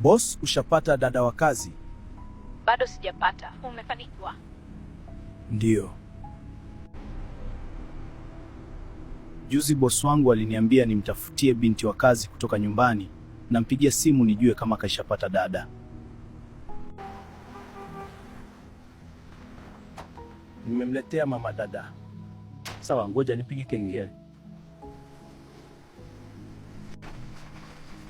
Boss, ushapata dada wa kazi? Bado sijapata. Umefanikiwa? Ndiyo. Juzi boss wangu aliniambia nimtafutie binti wa kazi kutoka nyumbani. Nampigia simu nijue kama kaishapata dada. Nimemletea mama dada. Sawa, ngoja nipige kengele.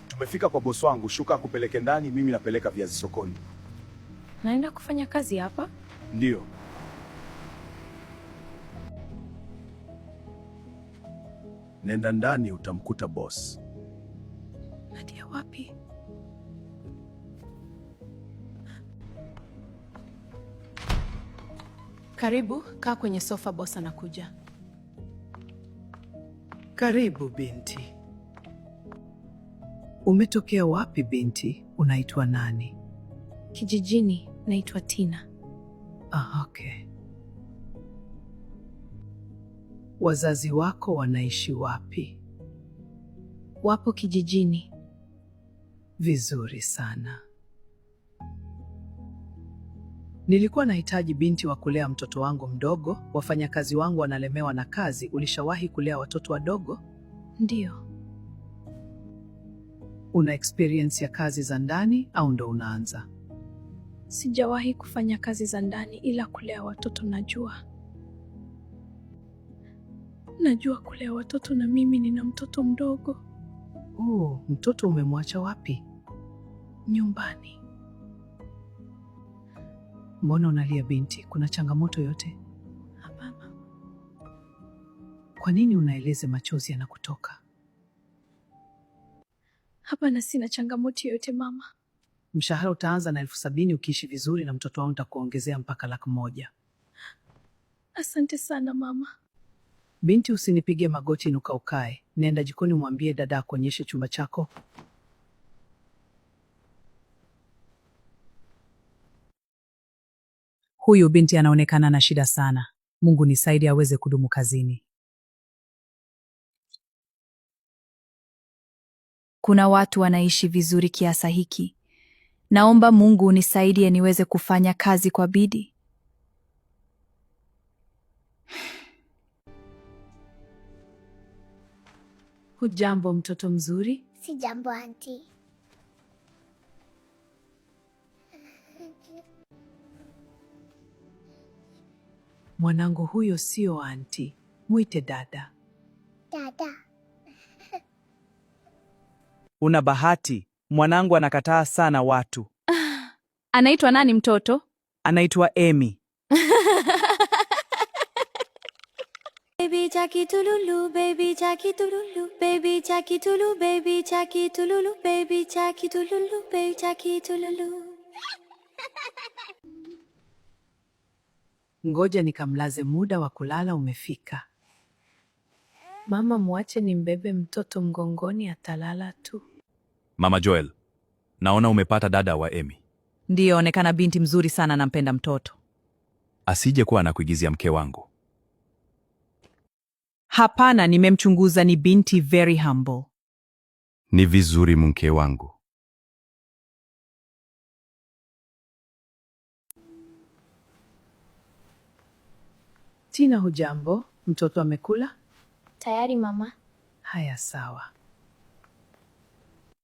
Tumefika kwa boss wangu, shuka kupeleke ndani, mimi napeleka viazi sokoni. Naenda kufanya kazi hapa? Ndiyo. Nenda ndani utamkuta boss. Nadia wapi? Karibu, kaa kwenye sofa, boss anakuja. Karibu binti. Umetokea wapi binti? Unaitwa nani? Kijijini, naitwa Tina. Okay. Wazazi wako wanaishi wapi? Wapo kijijini. Vizuri sana. Nilikuwa nahitaji binti wa kulea mtoto wangu mdogo. Wafanyakazi wangu wanalemewa na kazi. Ulishawahi kulea watoto wadogo? Ndiyo. Una experience ya kazi za ndani au ndo unaanza? Sijawahi kufanya kazi za ndani, ila kulea watoto najua. Najua kulea watoto, na mimi nina mtoto mdogo. Oh, mtoto umemwacha wapi? Nyumbani. Mbona unalia binti? Kuna changamoto yote? Hapana. Kwa nini unaeleza machozi yanakutoka? Hapana, sina changamoto yoyote mama. Mshahara utaanza na 70,000 ukiishi vizuri, na mtoto wangu nitakuongezea mpaka 100,000. Asante sana mama. Binti, usinipige magoti, inuka ukae. Nenda jikoni umwambie dada akuonyeshe chumba chako. Huyu binti anaonekana na shida sana. Mungu nisaidie aweze kudumu kazini. Kuna watu wanaishi vizuri kiasi hiki. Naomba Mungu unisaidie niweze kufanya kazi kwa bidii. Hujambo mtoto mzuri? Si jambo auntie. Mwanangu huyo sio anti, mwite dada. Dada. Una bahati, mwanangu anakataa sana watu. Anaitwa nani mtoto? Anaitwa Amy. Baby Jackie tululu, baby Jackie tululu, baby Jackie tululu, baby Jackie tululu, baby Jackie tululu, baby Jackie tululu. Ngoja nikamlaze, muda wa kulala umefika. Mama, muache nimbebe mtoto mgongoni, atalala tu. Mama Joel, naona umepata dada wa Amy. Ndiyo, onekana binti mzuri sana, nampenda mtoto. Asije kuwa na kuigizia mke wangu. Hapana, nimemchunguza, ni binti very humble. Ni vizuri mke wangu. Tina, hujambo? Mtoto amekula? Tayari mama. Haya, sawa.